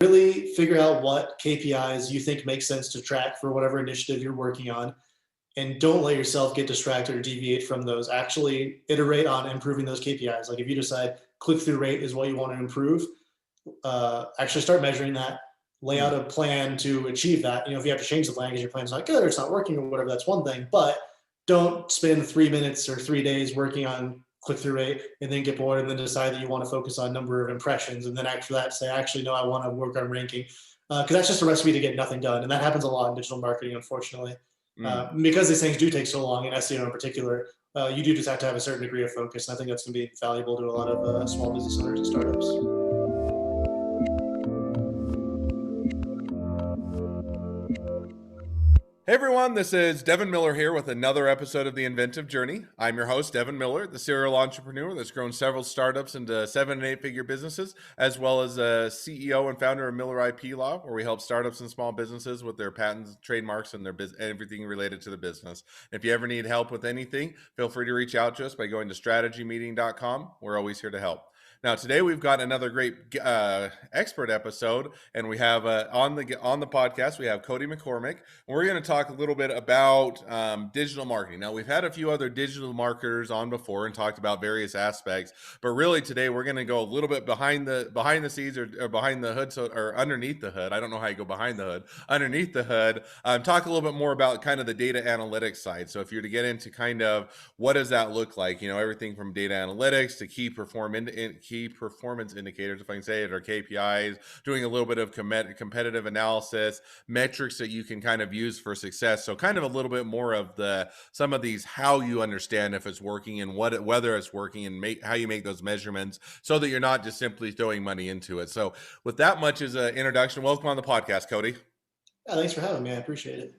really figure out what KPIs you think make sense to track for whatever initiative you're working on, and don't let yourself get distracted or deviate from those. Actually iterate on improving those KPIs. Like if you decide click-through rate is what you want to improve, actually start measuring that, lay out a plan to achieve that. If you have to change the plan because your plan's not good or it's not working or whatever, that's one thing, but don't spend 3 minutes or 3 days working on click-through rate and then get bored and then decide that you want to focus on number of impressions. And then after that, say, actually, no, I want to work on ranking. Because that's just a recipe to get nothing done. And that happens a lot in digital marketing, unfortunately. Because these things do take so long, in SEO in particular, you do just have to have a certain degree of focus. And I think that's going to be valuable to a lot of small business owners and startups. Hey everyone, this is Devin Miller here with another episode of The Inventive Journey. I'm your host, Devin Miller, the serial entrepreneur that's grown several startups into 7- and 8-figure businesses, as well as a CEO and founder of Miller IP Law, where we help startups and small businesses with their patents, trademarks, and everything related to the business. If you ever need help with anything, feel free to reach out to us by going to strategymeeting.com. We're always here to help. Now, today we've got another great expert episode, and we have on the podcast, we have Cody McCormack, and we're going to talk a little bit about digital marketing. Now, we've had a few other digital marketers on before and talked about various aspects, but really today we're going to go a little bit behind the scenes or behind the hood, or underneath the hood. I don't know how you go behind the hood. Underneath the hood, talk a little bit more about kind of the data analytics side. So if you're to get into kind of what does that look like, everything from data analytics to key performance indicators, if I can say it, or KPIs, doing a little bit of competitive analysis, metrics that you can kind of use for success. So kind of a little bit more of some of these, how you understand if it's working and whether it's working, and how you make those measurements so that you're not just simply throwing money into it. So with that much as an introduction, welcome on the podcast, Cody. Yeah, thanks for having me. I appreciate it.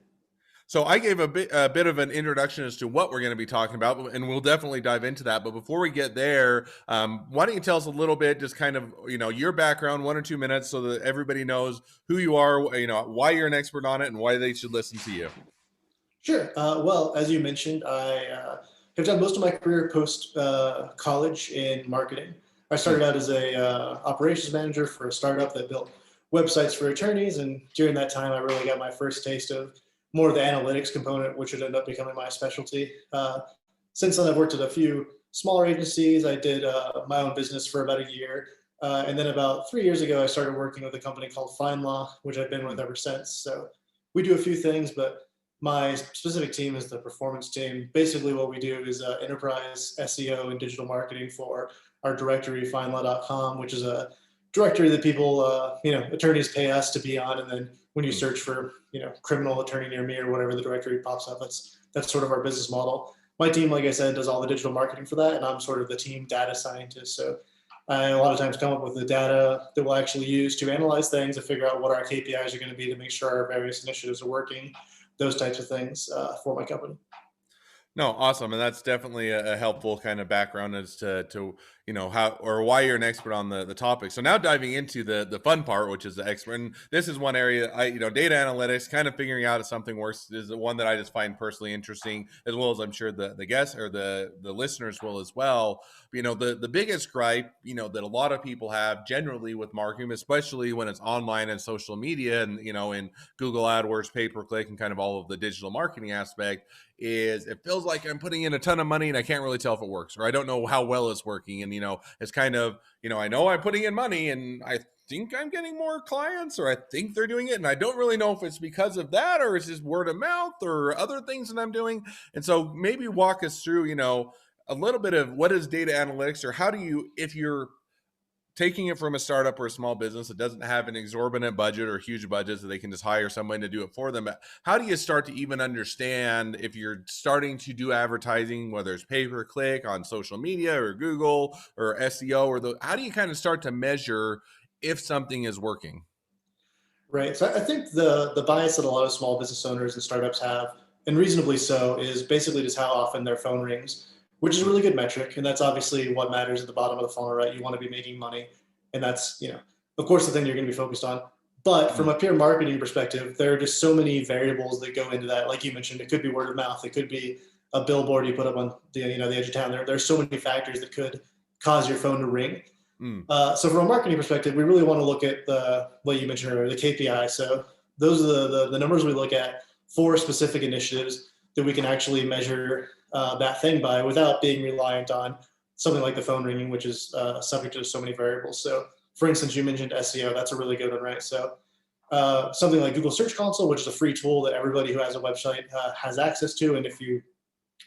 So I gave a bit of an introduction as to what we're going to be talking about, and we'll definitely dive into that. But before we get there, why don't you tell us a little bit, just kind of, your background, 1 or 2 minutes, so that everybody knows who you are, why you're an expert on it, and why they should listen to you. Sure. Well, as you mentioned, I have done most of my career post college in marketing. I started out as a operations manager for a startup that built websites for attorneys, and during that time, I really got my first taste of more of the analytics component, which would end up becoming my specialty. Since then, I've worked at a few smaller agencies. I did my own business for about a year. And then about 3 years ago, I started working with a company called FindLaw, which I've been with ever since. So we do a few things, but my specific team is the performance team. Basically, what we do is enterprise SEO and digital marketing for our directory, findlaw.com, which is a directory that people, attorneys pay us to be on. And then when you search for, criminal attorney near me or whatever, the directory pops up. That's sort of our business model. My team, like I said, does all the digital marketing for that, and I'm sort of the team data scientist. So I a lot of times come up with the data that we'll actually use to analyze things and figure out what our KPIs are going to be to make sure our various initiatives are working, those types of things for my company. No, awesome. And that's definitely a helpful kind of background as to how or why you're an expert on the topic. So now diving into the fun part, which is the expert. And this is one area data analytics, kind of figuring out if something works, is the one that I just find personally interesting, as well as I'm sure the guests or the listeners will as well. The biggest gripe, that a lot of people have generally with marketing, especially when it's online and social media and, in Google AdWords, pay-per-click, and kind of all of the digital marketing aspect, is it feels like I'm putting in a ton of money and I can't really tell if it works, or I don't know how well it's working. And, it's kind of, I know I'm putting in money and I think I'm getting more clients, or I think they're doing it. And I don't really know if it's because of that, or it's just word of mouth or other things that I'm doing. And so maybe walk us through, a little bit of what is data analytics, or how do you, if you're taking it from a startup or a small business that doesn't have an exorbitant budget or huge budgets that they can just hire somebody to do it for them, how do you start to even understand if you're starting to do advertising, whether it's pay-per-click on social media or Google or SEO, or how do you kind of start to measure if something is working? Right. So I think the bias that a lot of small business owners and startups have, and reasonably so, is basically just how often their phone rings, which is a really good metric. And that's obviously what matters at the bottom of the funnel, right? You want to be making money. And that's, of course, the thing you're going to be focused on. But from a pure marketing perspective, there are just so many variables that go into that. Like you mentioned, it could be word of mouth. It could be a billboard you put up on the edge of town. There's so many factors that could cause your phone to ring. Mm. So from a marketing perspective, we really want to look at what you mentioned earlier, the KPI. So those are the numbers we look at for specific initiatives that we can actually measure that thing by without being reliant on something like the phone ringing, which is subject to so many variables. So for instance, you mentioned SEO. That's a really good one, right? So something like Google Search Console, which is a free tool that everybody who has a website has access to. And if you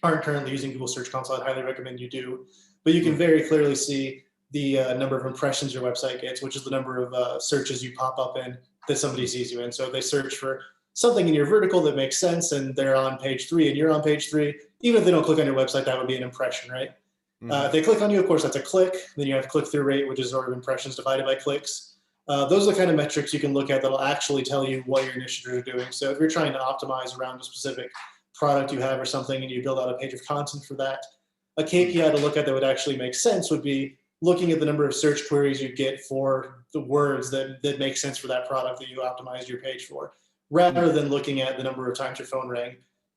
aren't currently using Google Search Console, I'd highly recommend you do. But you can Mm. very clearly see the number of impressions your website gets, which is the number of searches you pop up in that somebody sees you in. So if they search for something in your vertical that makes sense and they're on page 3 and you're on page 3, even if they don't click on your website, that would be an impression, right? Mm-hmm. If they click on you, of course, that's a click. Then you have click-through rate, which is sort of impressions divided by clicks. Those are the kind of metrics you can look at that'll actually tell you what your initiatives are doing. So if you're trying to optimize around a specific product you have or something and you build out a page of content for that, a KPI to look at that would actually make sense would be looking at the number of search queries you get for the words that make sense for that product that you optimized your page for, rather than looking at the number of times your phone rang.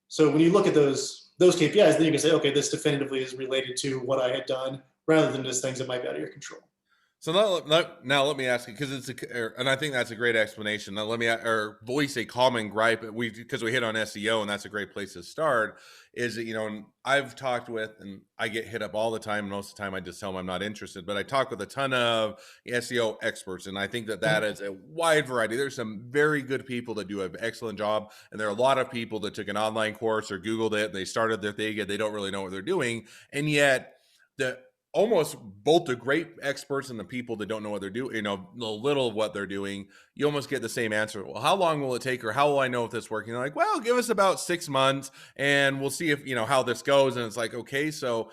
So when you look at those KPIs, then you can say, okay, this definitively is related to what I had done, rather than just things that might be out of your control. So now let me ask you, because and I think that's a great explanation. Now let me or voice a common gripe because we hit on SEO, and that's a great place to start. Is that, and I've talked with, and I get hit up all the time. Most of the time, I just tell them I'm not interested. But I talk with a ton of SEO experts, and I think that is a wide variety. There's some very good people that do an excellent job, and there are a lot of people that took an online course or Googled it. They started their thing, and they don't really know what they're doing, and yet the almost both the great experts and the people that don't know what they're doing, know little of what they're doing, you almost get the same answer. Well, how long will it take, or how will I know if this is working? They're like, well, give us about 6 months and we'll see if, how this goes. And it's like, okay, so,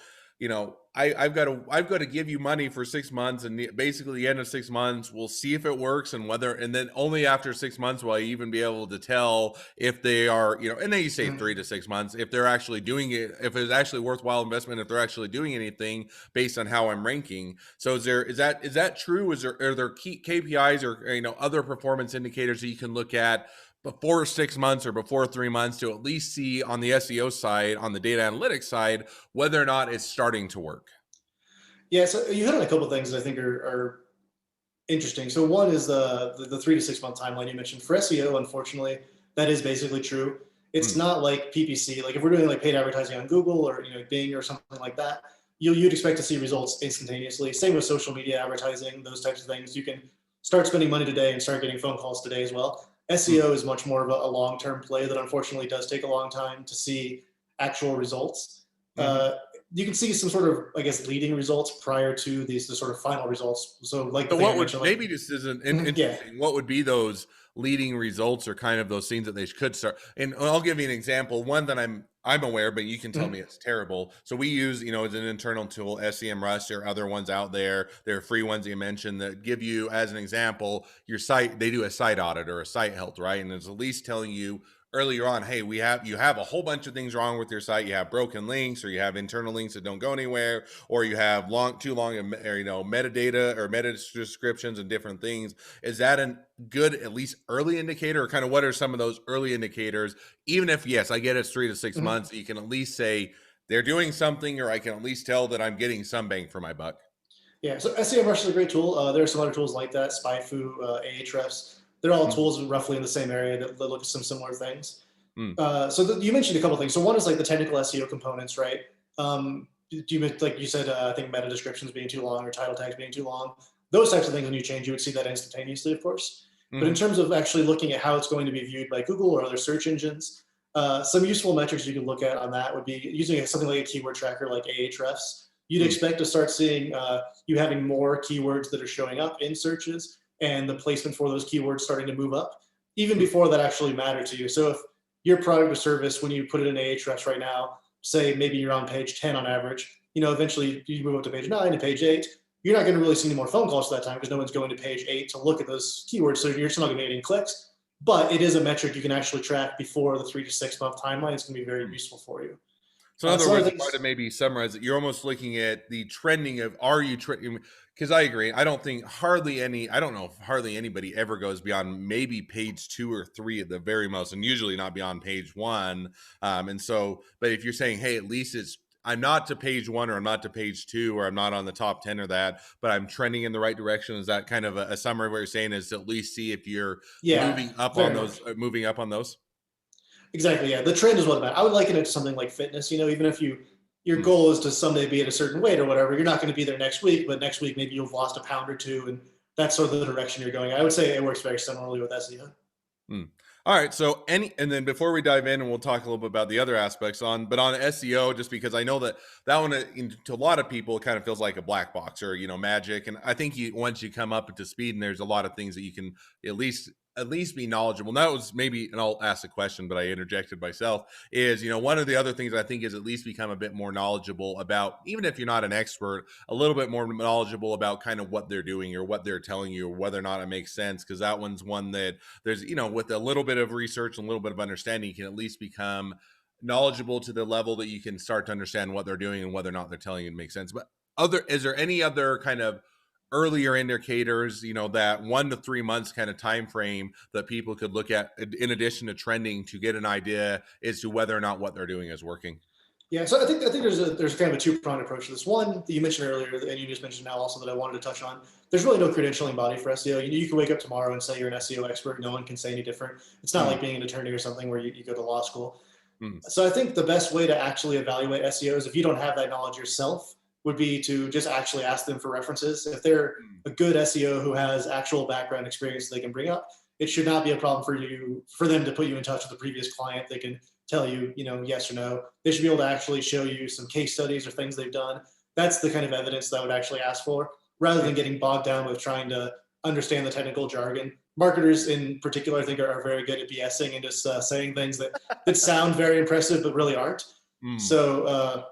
I've got to give you money for 6 months, and basically the end of 6 months, we'll see if it works and then only after 6 months will I even be able to tell if they are, and then you say 3 to 6 months, if they're actually doing it, if it's actually worthwhile investment, if they're actually doing anything based on how I'm ranking. So is that true? Are there key KPIs or, other performance indicators that you can look at before 6 months or before 3 months to at least see on the SEO side, on the data analytics side, whether or not it's starting to work? Yeah, so you hit on a couple of things that I think are interesting. So one is the 3 to 6 month timeline you mentioned for SEO. Unfortunately, that is basically true. It's Hmm. not like PPC. Like if we're doing like paid advertising on Google or Bing or something like that, you'd expect to see results instantaneously. Same with social media advertising, those types of things. You can start spending money today and start getting phone calls today as well. Hmm. SEO is much more of a long term play that unfortunately does take a long time to see actual results. Mm-hmm. You can see some sort of, I guess, leading results prior to the sort of final results. So like the So thing I what would mentioned, like maybe just isn't yeah. interesting? What would be those leading results, or kind of those things that they could start? And I'll give you an example. One that I'm aware, but you can tell me Mhm. it's terrible. So we use, as an internal tool, SEMrush. There are other ones out there. There are free ones you mentioned that give you, as an example, your site. They do a site audit or a site health, right? And it's at least telling you earlier on, hey, you have a whole bunch of things wrong with your site. You have broken links, or you have internal links that don't go anywhere, or you have too long, or, metadata or meta descriptions and different things. Is that a good, at least early indicator, or kind of what are some of those early indicators? Even if, yes, I get it's 3 to 6 months, you can at least say they're doing something, or I can at least tell that I'm getting some bang for my buck. Yeah, so SEMrush is a great tool. There are some other tools like that, SpyFu, Ahrefs. They're all Mm, tools roughly in the same area that look at some similar things. mm, You mentioned a couple things. So one is like the technical SEO components, right? Like you said, I think meta descriptions being too long or title tags being too long. Those types of things, when you change, you would see that instantaneously, of course. But in mhm, terms of actually looking at how it's going to be viewed by Google or other search engines, some useful metrics you can look at on that would be using something like a keyword tracker like Ahrefs. You'd mm, expect to start seeing you having more keywords that are showing up in searches and the placement for those keywords starting to move up, even mm, before that actually mattered to you. So if your product or service, when you put it in Ahrefs right now, say maybe you're on page 10 on average, eventually you move up to page 9 and page 8, you're not going to really see any more phone calls at that time because no one's going to page 8 to look at those keywords. So you're still not going to get any clicks, but it is a metric you can actually track before the 3 to 6 month timeline. It's going to be very mm. useful for you. So in other Some other words, if I were to things, maybe summarize it, you're almost looking at the trending of, are you trending? Because I agree. I don't think I don't know if hardly anybody ever goes beyond maybe page 2 or 3 at the very most, and usually not beyond page 1. And so, but if you're saying, hey, at least it's I'm not to page 1 or I'm not to page 2 or I'm not on the top 10 or that, but I'm trending in the right direction. Is that kind of a summary of what you're saying, is to at least see if you're Yeah, very much. moving up on those? Exactly. Yeah. The trend is what about. I would liken it to something like fitness. Even if your Mm. goal is to someday be at a certain weight or whatever, you're not going to be there next week, but next week maybe you've lost a pound or two, and that's sort of the direction you're going. I would say it works very similarly with SEO. Mm. All right. So and then before we dive in, and we'll talk a little bit about the other aspects but on SEO, just because I know that one to a lot of people, it kind of feels like a black box or, magic. And I think once you come up to speed, and there's a lot of things that you can at least be knowledgeable. And that was maybe, and I'll ask a question, but I interjected myself, is, one of the other things I think is at least become a bit more knowledgeable about, even if you're not an expert, a little bit more knowledgeable about kind of what they're doing or what they're telling you or whether or not it makes sense. Because that one's one that there's, with a little bit of research and a little bit of understanding, you can at least become knowledgeable to the level that you can start to understand what they're doing and whether or not they're telling you it makes sense. But is there any other kind of earlier indicators, that 1 to 3 months kind of time frame that people could look at in addition to trending to get an idea as to whether or not what they're doing is working? Yeah, so I think there's kind of a two-pronged approach to this. One that you mentioned earlier, and you just mentioned now also that I wanted to touch on. There's really no credentialing body for SEO. You can wake up tomorrow and say you're an SEO expert. No one can say any different. It's not Mm, like being an attorney or something where you go to law school. mm, So I think the best way to actually evaluate SEOs, if you don't have that knowledge yourself, would be to just actually ask them for references. If they're mm, a good SEO who has actual background experience they can bring up, it should not be a problem for them to put you in touch with a previous client. They can tell you, yes or no. They should be able to actually show you some case studies or things they've done. That's the kind of evidence that I would actually ask for, rather than getting bogged down with trying to understand the technical jargon. Marketers in particular, I think, are very good at BSing and just saying things that sound very impressive but really aren't. mm. So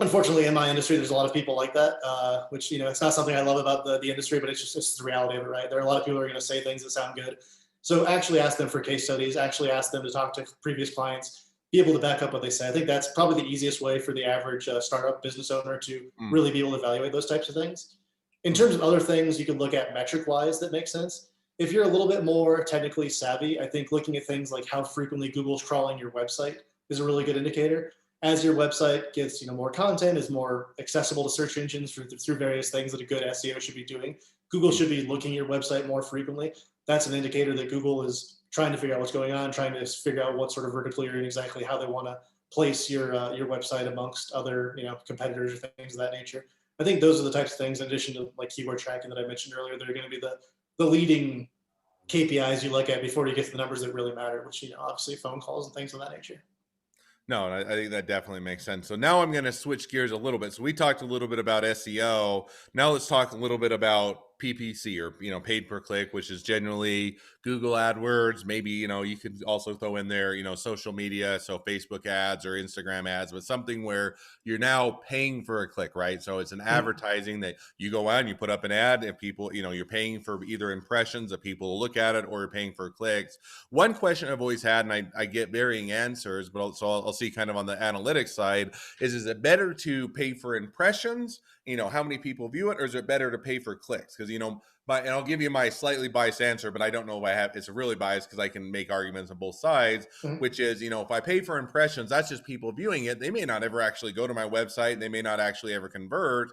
unfortunately, in my industry, there's a lot of people like that, which it's not something I love about the industry, but it's the reality of it, right? There are a lot of people who are going to say things that sound good. So actually ask them for case studies. Actually ask them to talk to previous clients. Be able to back up what they say. I think that's probably the easiest way for the average startup business owner to Mm, really be able to evaluate those types of things. In mm, terms of other things, you can look at metric-wise that make sense. If you're a little bit more technically savvy, I think looking at things like how frequently Google's crawling your website is a really good indicator. As your website gets more content, is more accessible to search engines through various things that a good SEO should be doing, Google mm. should be looking at your website more frequently. That's an indicator that Google is trying to figure out what's going on, trying to figure out what sort of vertical you're in, exactly how they want to place your website amongst other competitors or things of that nature. I think those are the types of things, in addition to like keyword tracking that I mentioned earlier, that are going to be the leading KPIs you look at before you get to the numbers that really matter, which obviously phone calls and things of that nature. No, and I think that definitely makes sense. So now I'm going to switch gears a little bit. So we talked a little bit about SEO. Now let's talk a little bit about PPC, or paid per click, which is generally Google AdWords. Maybe you could also throw in there social media, so Facebook ads or Instagram ads, but something where you're now paying for a click, right? So it's an Mhm. advertising that you go on, you put up an ad, and people, you're paying for either impressions of people to look at it, or you're paying for clicks. One question I've always had, and I get varying answers, but also I'll see kind of on the analytics side, is it better to pay for impressions, how many people view it, or is it better to pay for clicks? Because, and I'll give you my slightly biased answer, but I don't know if it's really biased, because I can make arguments on both sides, Mhm. which is, if I pay for impressions, that's just people viewing it. They may not ever actually go to my website. They may not actually ever convert.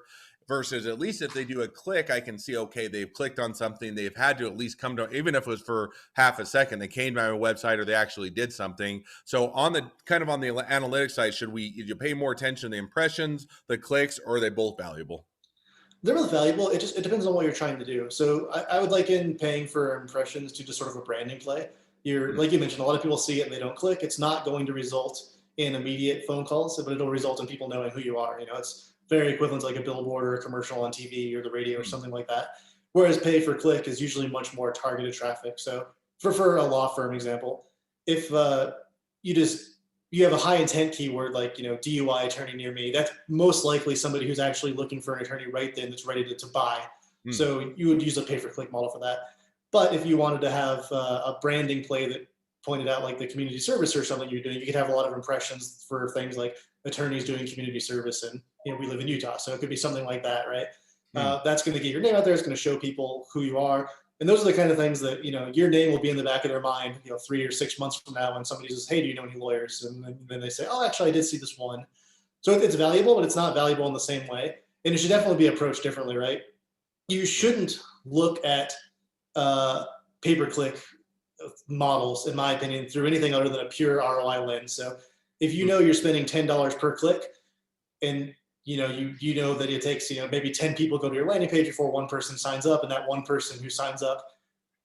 Versus, at least if they do a click, I can see, okay, they've clicked on something. They've had to at least come to, even if it was for half a second, they came to my website or they actually did something. So on the analytics side, should you pay more attention to the impressions, the clicks, or are they both valuable? They're both valuable. It depends on what you're trying to do. So I would liken paying for impressions to just sort of a branding play. You're Mm, like you mentioned, a lot of people see it and they don't click. It's not going to result in immediate phone calls, but it'll result in people knowing who you are. It's very equivalent to like a billboard or a commercial on TV or the radio or mm, something like that. Whereas pay for click is usually much more targeted traffic. So for a law firm example, if you just you have a high intent keyword like DUI attorney near me, that's most likely somebody who's actually looking for an attorney right then that's ready to buy. mm, So you would use a pay per click model for that. But if you wanted to have a branding play that pointed out like the community service or something you're doing, you could have a lot of impressions for things like attorneys doing community service, and we live in Utah, so it could be something like that, right? mm. That's going to get your name out there. It's going to show people who you are, and those are the kind of things that your name will be in the back of their mind 3 or 6 months from now when somebody says, hey, do you know any lawyers? And then they say, oh, actually I did see this one. So it's valuable, but it's not valuable in the same way. And it should definitely be approached differently, right? You shouldn't look at uh, pay-per-click models, in my opinion, through anything other than a pure ROI lens. So if you know you're spending $10 per click, and you know that it takes maybe 10 people go to your landing page before one person signs up, and that one person who signs up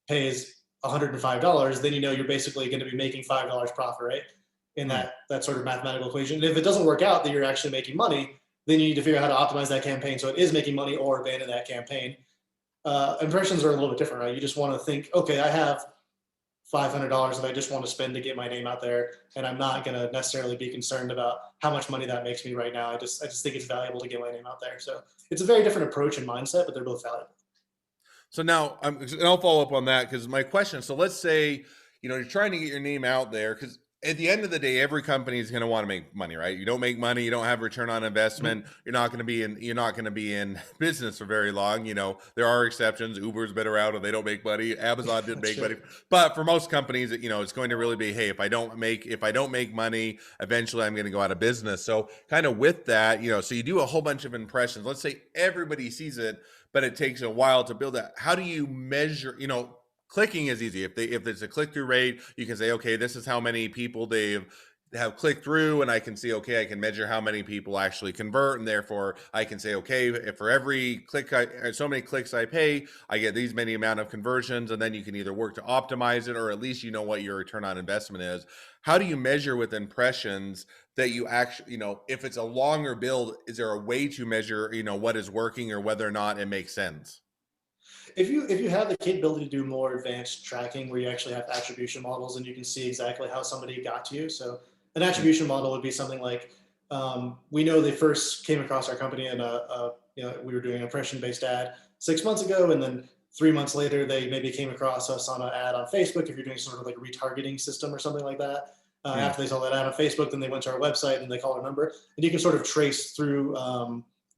pays $105, then you're basically going to be making $5 profit, right? In that sort of mathematical equation. And if it doesn't work out that you're actually making money, then you need to figure out how to optimize that campaign so it is making money, or abandon that campaign. Impressions are a little bit different, right? You just want to think, okay, I have $500 that I just want to spend to get my name out there, and I'm not going to necessarily be concerned about how much money that makes me right now. I just think it's valuable to get my name out there. So it's a very different approach and mindset, but they're both valuable. So now, and I'll follow up on that because my question. So let's say you're trying to get your name out there, because at the end of the day, every company is going to want to make money, right? You don't make money, you don't have return on investment. You're not going to be in business for very long. There are exceptions. Uber's been around and they don't make money. Amazon didn't make money, but for most companies, it's going to really be, hey, if I don't make money, eventually I'm going to go out of business. So kind of with that, so you do a whole bunch of impressions. Let's say everybody sees it, but it takes a while to build that. How do you measure? Clicking is easy. If there's a click through rate, you can say, okay, this is how many people they have clicked through, and I can see, okay, I can measure how many people actually convert, and therefore I can say, okay, if for every click, so many clicks I pay, I get these many amount of conversions, and then you can either work to optimize it, or at least what your return on investment is. How do you measure with impressions that you actually, if it's a longer build, is there a way to measure, what is working or whether or not it makes sense? If you have the capability to do more advanced tracking where you actually have attribution models and you can see exactly how somebody got to you. So an attribution model would be something like, we know they first came across our company in we were doing an impression based ad 6 months ago, and then 3 months later they maybe came across us on an ad on Facebook. If you're doing sort of like a retargeting system or something like that, after they saw that ad on Facebook, then they went to our website and they called our number, and you can sort of trace through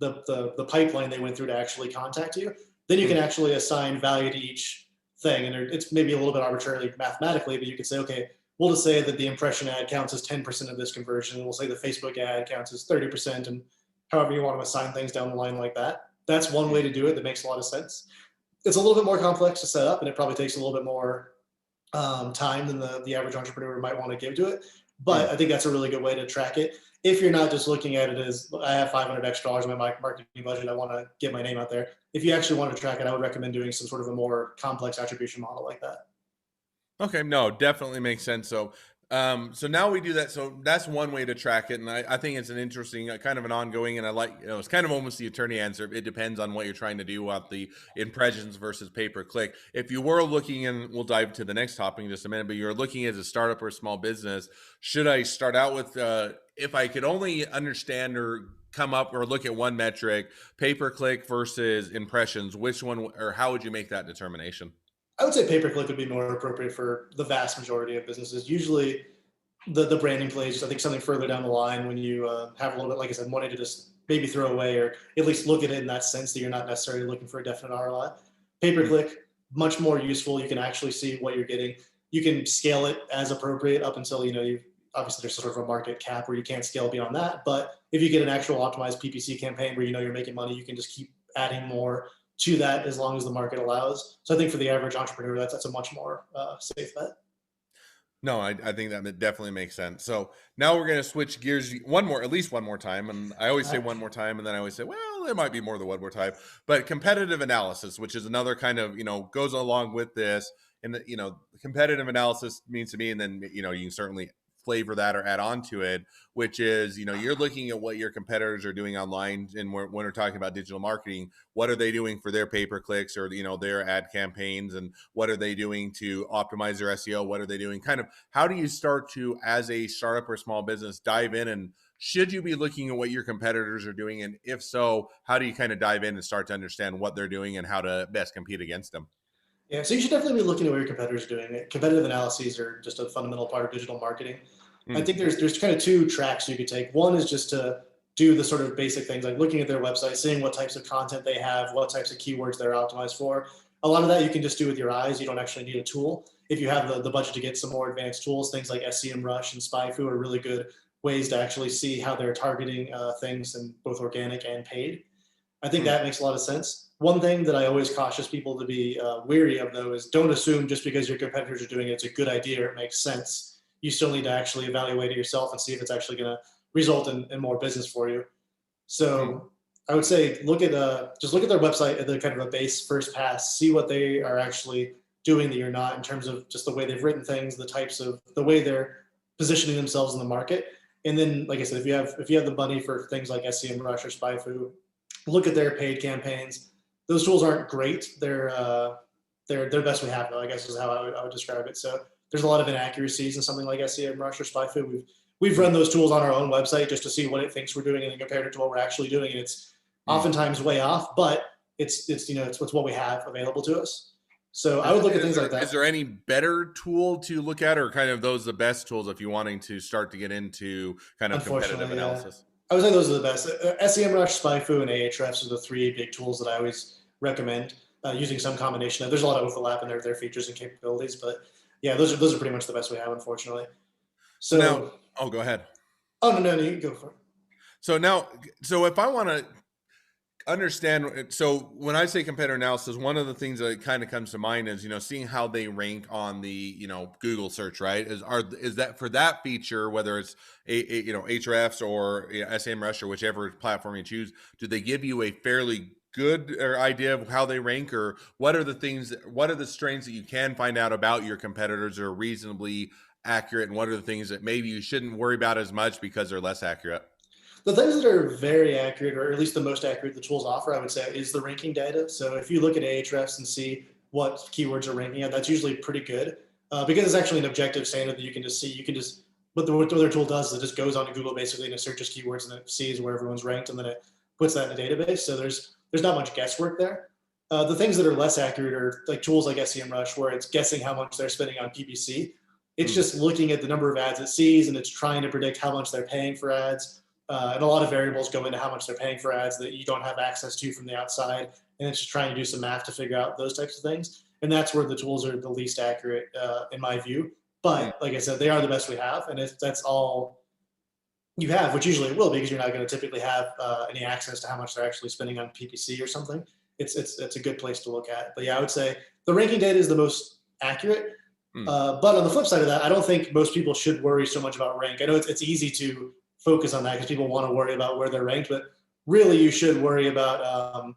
the pipeline they went through to actually contact you. Then you can actually assign value to each thing. And it's maybe a little bit arbitrarily mathematically, but you could say, okay, we'll just say that the impression ad counts as 10% of this conversion. And we'll say the Facebook ad counts as 30%, and however you want to assign things down the line like that. That's one way to do it that makes a lot of sense. It's a little bit more complex to set up, and it probably takes a little bit more time than the average entrepreneur might want to give to it. But I think that's a really good way to track it. If you're not just looking at it as, I have $500 extra in my marketing budget, I want to get my name out there. If you actually want to track it, I would recommend doing some sort of a more complex attribution model like that. Okay, no, definitely makes sense. So now we do that. So that's one way to track it, and I think it's an interesting, kind of an ongoing, and I like, it's kind of almost the attorney answer. It depends on what you're trying to do with the impressions versus pay per click. If you were looking, and we'll dive to the next topic in just a minute, but you're looking as a startup or a small business, should I start out with, if I could only understand or come up or look at one metric, pay per click versus impressions, which one, or how would you make that determination? I would say pay-per-click would be more appropriate for the vast majority of businesses. Usually the branding plays, I think, something further down the line when you have a little bit, like I said, money to just maybe throw away, or at least look at it in that sense that you're not necessarily looking for a definite ROI. Pay-per-click, much more useful. You can actually see what you're getting. You can scale it as appropriate up until, you obviously there's sort of a market cap where you can't scale beyond that. But if you get an actual optimized PPC campaign where you're making money, you can just keep adding more to that as long as the market allows. So I think for the average entrepreneur, that's a much more safe bet. No, I think that definitely makes sense. So now we're going to switch gears at least one more time. And I always say one more time, and then I always say, well, there might be more than one more time. But competitive analysis, which is another kind of, goes along with this. And, competitive analysis means to me, and then, you can certainly flavor that or add on to it, which is, you're looking at what your competitors are doing online. And when we're talking about digital marketing, what are they doing for their pay-per-clicks or, their ad campaigns, and what are they doing to optimize their SEO? What are they doing? Kind of, how do you start to, as a startup or small business, dive in, and should you be looking at what your competitors are doing? And if so, how do you kind of dive in and start to understand what they're doing and how to best compete against them? Yeah, so you should definitely be looking at what your competitors are doing. Competitive analyses are just a fundamental part of digital marketing. I think there's kind of two tracks you could take. One is just to do the sort of basic things like looking at their website, seeing what types of content they have, what types of keywords they're optimized for. A lot of that you can just do with your eyes. You don't actually need a tool. If you have the budget to get some more advanced tools, things like SEMrush and SpyFu are really good ways to actually see how they're targeting things in both organic and paid. I think Hmm. that makes a lot of sense. One thing that I always cautious people to be wary of, though, is don't assume just because your competitors are doing it, it's a good idea or it makes sense. You still need to actually evaluate it yourself and see if it's actually going to result in more business for you. Hmm. So I would say just look at their website at the kind of a base first pass, see what they are actually doing that you're not in terms of just the way they've written things, the types of the way they're positioning themselves in the market. And then, like I said, if you have the money for things like SEM Rush or SpyFu, look at their paid campaigns. Those tools aren't great. They're best we have, though, I guess is how I would describe it. So there's a lot of inaccuracies in something like SEM Rush or SpyFu. We've Hmm. run those tools on our own website just to see what it thinks we're doing and then compared it to what we're actually doing. And it's Hmm. oftentimes way off, but it's what we have available to us. So I Is, would look at is things there like is that. there any better tool to look at, or kind of those the best tools if you wanting to start to get into kind of competitive Unfortunately, yeah. analysis? I would say those are the best. SEMrush, SpyFu, and Ahrefs are the three big tools that I always recommend using some combination of. There's a lot of overlap in their features and capabilities, but yeah, those are pretty much the best we have, unfortunately. So now, So, oh, go ahead. oh no, you can go for it. So now, so if I want to understand, so when I say competitor analysis, one of the things that kind of comes to mind is, seeing how they rank on the, Google search, right? Is that for that feature, whether it's Hrefs or SEMrush or whichever platform you choose, do they give you a fairly good or idea of how they rank, or what are the strengths that you can find out about your competitors that are reasonably accurate, and what are the things that maybe you shouldn't worry about as much because they're less accurate? The things that are very accurate, or at least the most accurate the tools offer, I would say, is the ranking data. So if you look at Ahrefs and see what keywords are ranking at, that's usually pretty good because it's actually an objective standard that you can just see. You can just what the other tool does is it just goes onto Google basically and it searches keywords and it sees where everyone's ranked and then it puts that in a database. So there's not much guesswork there. The things that are less accurate are like tools like SEMrush, where it's guessing how much they're spending on PPC. It's Hmm. just looking at the number of ads it sees and it's trying to predict how much they're paying for ads. And a lot of variables go into how much they're paying for ads that you don't have access to from the outside. And it's just trying to do some math to figure out those types of things. And that's where the tools are the least accurate, in my view. Hmm. But like I said, they are the best we have. And if that's all you have, which usually it will, because you're not going to typically have any access to how much they're actually spending on PPC or something, it's a good place to look at. But yeah, I would say the ranking data is the most accurate. Hmm. But on the flip side of that, I don't think most people should worry so much about rank. I know it's easy to focus on that because people want to worry about where they're ranked, but really you should worry about,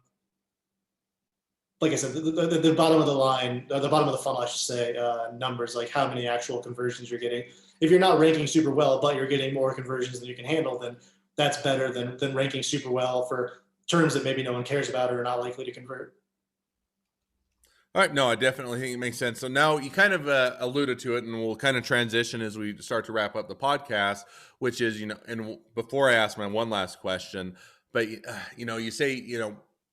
like I said, the bottom of the line, the bottom of the funnel, I should say, numbers, like how many actual conversions you're getting. If you're not ranking super well, but you're getting more conversions than you can handle, then that's better than ranking super well for terms that maybe no one cares about or are not likely to convert. All right, no, I definitely think it makes sense. So now you kind of alluded to it, and we'll kind of transition as we start to wrap up the podcast, which is, and before I ask my one last question, but you say,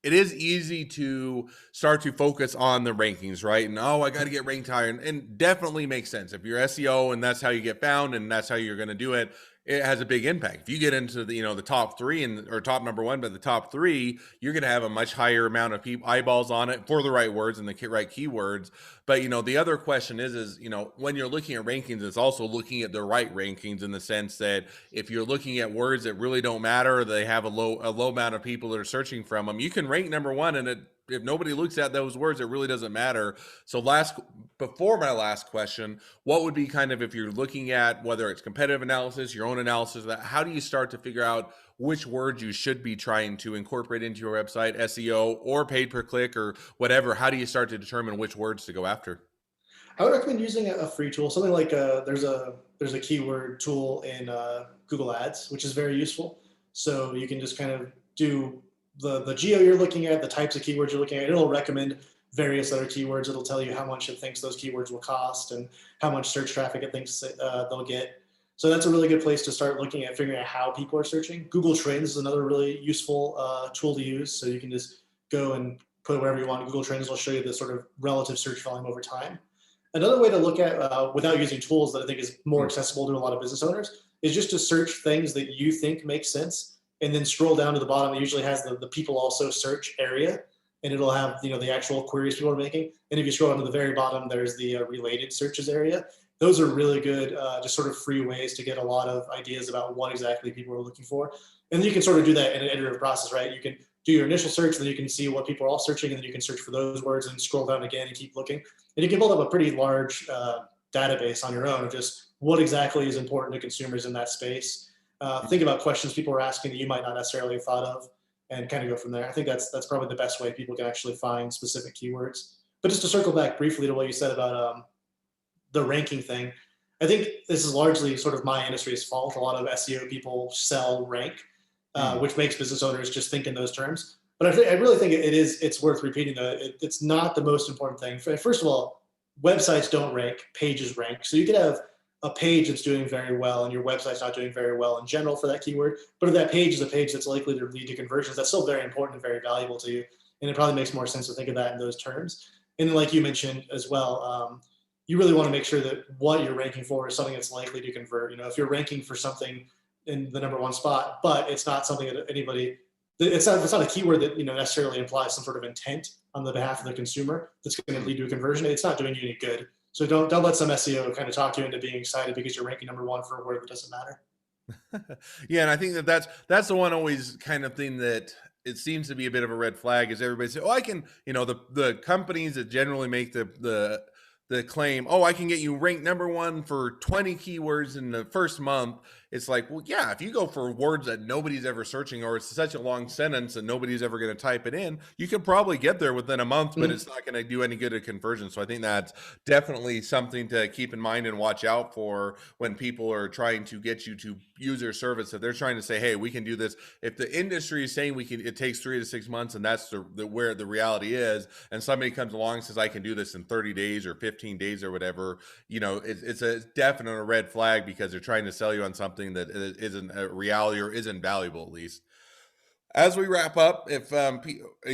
it is easy to start to focus on the rankings, right? And I got to get ranked higher, and definitely makes sense if you're SEO and that's how you get found and that's how you're going to do it. It has a big impact. If you get into the top three or top number one, but the top three, you're going to have a much higher amount of eyeballs on it for the right words and the right keywords. But the other question is when you're looking at rankings, it's also looking at the right rankings in the sense that if you're looking at words that really don't matter, they have a low amount of people that are searching from them, you can rank number one, and if nobody looks at those words, it really doesn't matter. So before my last question, what would be kind of, if you're looking at whether it's competitive analysis, your own analysis, that how do you start to figure out which words you should be trying to incorporate into your website, SEO or paid per click or whatever? How do you start to determine which words to go after? I would recommend using a free tool, something like there's a keyword tool in Google Ads, which is very useful. So you can just kind of do the geo you're looking at, the types of keywords you're looking at. It'll recommend various other keywords. It'll tell you how much it thinks those keywords will cost and how much search traffic it thinks they'll get. So that's a really good place to start looking at figuring out how people are searching. Google Trends is another really useful tool to use. So you can just go and put wherever you want. Google Trends will show you the sort of relative search volume over time. Another way to look at, without using tools that I think is more Hmm. accessible to a lot of business owners, is just to search things that you think make sense and then scroll down to the bottom. It usually has the people also search area, and it'll have the actual queries people are making. And if you scroll down to the very bottom, there's the related searches area. Those are really good, just sort of free ways to get a lot of ideas about what exactly people are looking for. And you can sort of do that in an iterative process, right? You can do your initial search, then you can see what people are all searching, and then you can search for those words and scroll down again and keep looking. And you can build up a pretty large database on your own of just what exactly is important to consumers in that space. Think about questions people are asking that you might not necessarily have thought of, and kind of go from there. I think that's probably the best way people can actually find specific keywords. But just to circle back briefly to what you said about the ranking thing, I think this is largely sort of my industry's fault. A lot of SEO people sell rank, Mm. which makes business owners just think in those terms. But I really think it's worth repeating that it's not the most important thing. First of all, websites don't rank, pages rank. So you could have a page that's doing very well and your website's not doing very well in general for that keyword. But if that page is a page that's likely to lead to conversions, that's still very important and very valuable to you. And it probably makes more sense to think of that in those terms. And like you mentioned as well, you really want to make sure that what you're ranking for is something that's likely to convert. If you're ranking for something in the number one spot, but it's not something that it's not a keyword that necessarily implies some sort of intent on the behalf of the consumer that's going to lead to a conversion. It's not doing you any good. So don't let some SEO kind of talk you into being excited because you're ranking number one for a word that doesn't matter. Yeah, and I think that's the one always kind of thing that it seems to be a bit of a red flag is everybody say, "Oh, I can," the companies that generally make the claim, "Oh, I can get you ranked number one for 20 keywords in the first month." It's like, well, yeah, if you go for words that nobody's ever searching, or it's such a long sentence and nobody's ever going to type it in, you could probably get there within a month, but it's not going to do any good at conversion. So I think that's definitely something to keep in mind and watch out for when people are trying to get you to use their service. If they're trying to say, "Hey, we can do this," if the industry is saying it takes 3 to 6 months, and that's where the reality is, and somebody comes along and says, "I can do this in 30 days or 15 days or whatever," it's a definite red flag because they're trying to sell you on something that isn't a reality or isn't valuable, at least. As we wrap up, if I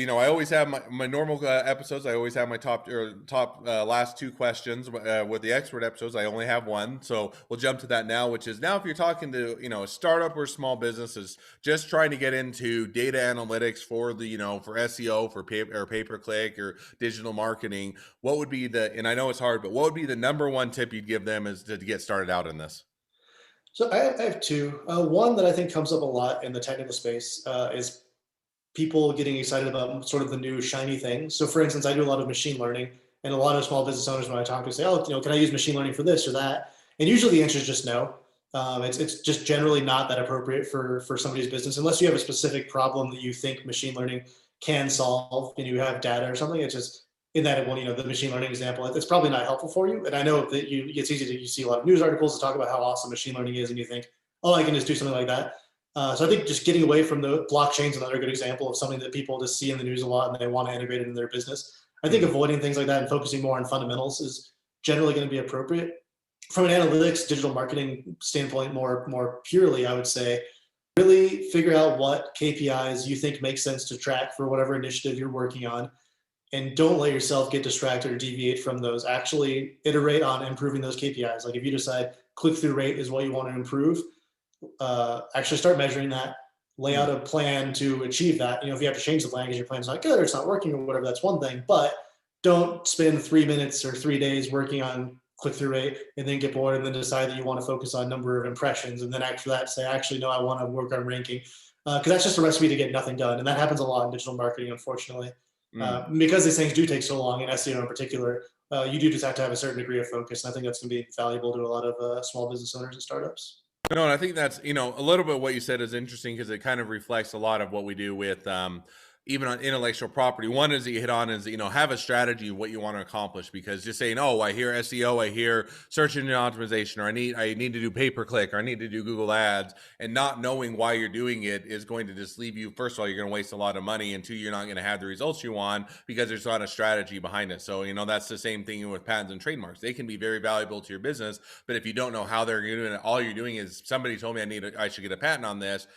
always have my normal episodes. I always have my top last two questions. With the expert episodes, I only have one, so we'll jump to that now. Which is, now, if you're talking to a startup or small businesses just trying to get into data analytics for for SEO, for pay per click or digital marketing, what would be and I know it's hard, but what would be the number one tip you'd give them is to get started out in this? So I have two. One that I think comes up a lot in the technical space is people getting excited about sort of the new shiny thing. So, for instance, I do a lot of machine learning, and a lot of small business owners, when I talk to, say, "Oh, can I use machine learning for this or that?" And usually the answer is just no. It's just generally not that appropriate for somebody's business unless you have a specific problem that you think machine learning can solve, and you have data or something. It's just in that one, the machine learning example, it's probably not helpful for you. And I know that it's easy to you see a lot of news articles that talk about how awesome machine learning is, and you think, "Oh, I can just do something like that." So I think just getting away from the blockchain's another good example of something that people just see in the news a lot and they want to integrate it in their business. I think Mhm. avoiding things like that and focusing more on fundamentals is generally going to be appropriate. From an analytics, digital marketing standpoint, more purely, I would say, really figure out what KPIs you think make sense to track for whatever initiative you're working on, and don't let yourself get distracted or deviate from those. Actually iterate on improving those KPIs. Like if you decide click-through rate is what you want to improve, actually start measuring that, lay out Mm. a plan to achieve that. If you have to change the plan because your plan's not good or it's not working or whatever, that's one thing. But don't spend 3 minutes or 3 days working on click-through rate and then get bored and then decide that you want to focus on number of impressions. And then after that, say, actually, no, I want to work on ranking. Because that's just a recipe to get nothing done. And that happens a lot in digital marketing, unfortunately. Mm. Because these things do take so long, in SEO in particular, you do just have to have a certain degree of focus. And I think that's going to be valuable to a lot of small business owners and startups. No, and I think that's, a little bit what you said is interesting because it kind of reflects a lot of what we do with even on intellectual property. One is that you hit on is, have a strategy of what you want to accomplish, because just saying, "Oh, I hear SEO, I hear search engine optimization, or I need to do pay per click, or I need to do Google ads," and not knowing why you're doing it is going to just leave you. First of all, you're going to waste a lot of money, and two, you're not going to have the results you want because there's not a strategy behind it. So, that's the same thing with patents and trademarks. They can be very valuable to your business, but if you don't know how they're doing it, all you're doing is, "Somebody told me I should get a patent on this."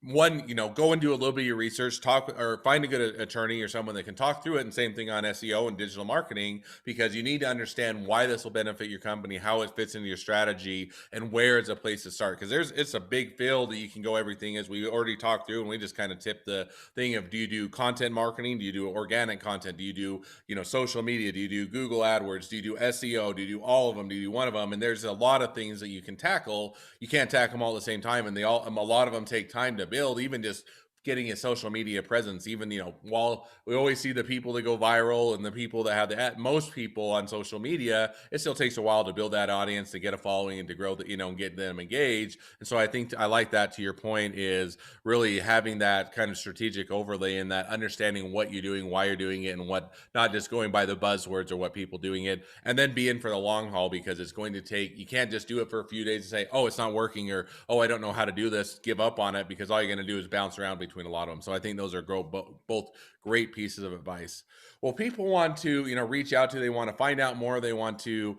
one, go and do a little bit of your research, talk or find a good attorney or someone that can talk through it. And same thing on SEO and digital marketing, because you need to understand why this will benefit your company, how it fits into your strategy, and where it's a place to start. Because it's a big field that you can go everything, as we already talked through. And we just kind of tipped the thing of, do you do content marketing? Do you do organic content? Do you do, social media? Do you do Google AdWords? Do you do SEO? Do you do all of them? Do you do one of them? And there's a lot of things that you can tackle. You can't tackle them all at the same time. And a lot of them take time to build, even just getting a social media presence. Even, while we always see the people that go viral and the people that have most people on social media, it still takes a while to build that audience, to get a following, and to grow the, and get them engaged. And so I think I like that, to your point, is really having that kind of strategic overlay, and that understanding what you're doing, why you're doing it, and what, not just going by the buzzwords or what people doing it, and then be in for the long haul, because it's going to take, you can't just do it for a few days and say, oh, it's not working, or, oh, I don't know how to do this, give up on it, because all you're going to do is bounce around between a lot of them. So I think those are both great pieces of advice. Well, people want to, reach out to, they want to find out more. They want to,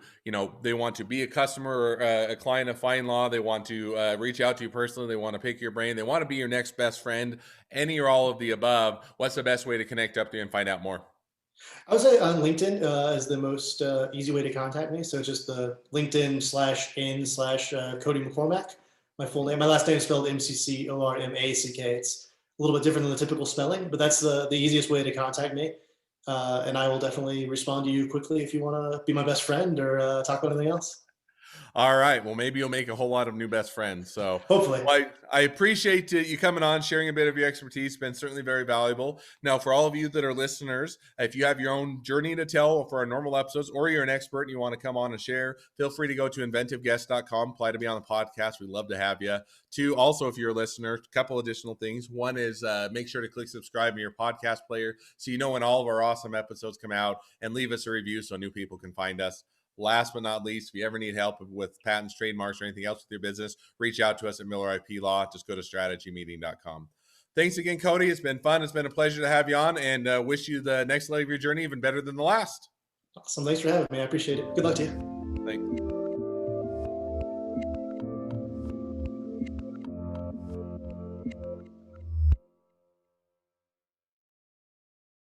they want to be a customer or a client of Fine Law. They want to reach out to you personally. They want to pick your brain. They want to be your next best friend, any or all of the above. What's the best way to connect up to you and find out more? I would say on LinkedIn is the most easy way to contact me. So just the LinkedIn/in/ Cody McCormack. My full name. My last name is spelled McCormack. It's a little bit different than the typical spelling, but that's the easiest way to contact me. And I will definitely respond to you quickly if you want to be my best friend or talk about anything else. All right. Well, maybe you'll make a whole lot of new best friends. So, Hopefully. well, I appreciate you coming on, sharing a bit of your expertise. It's been certainly very valuable. Now, for all of you that are listeners, if you have your own journey to tell for our normal episodes, or you're an expert and you want to come on and share, feel free to go to inventiveguest.com, apply to be on the podcast. We'd love to have you. Two, also, if you're a listener, a couple additional things. One is make sure to click subscribe in your podcast player so you know when all of our awesome episodes come out, and leave us a review so new people can find us. Last but not least, if you ever need help with patents, trademarks, or anything else with your business, reach out to us at Miller IP Law. Just go to strategymeeting.com. Thanks again, Cody. It's been fun. It's been a pleasure to have you on, and wish you the next leg of your journey even better than the last. Awesome. Thanks for having me. I appreciate it. Good luck to you. Thank you.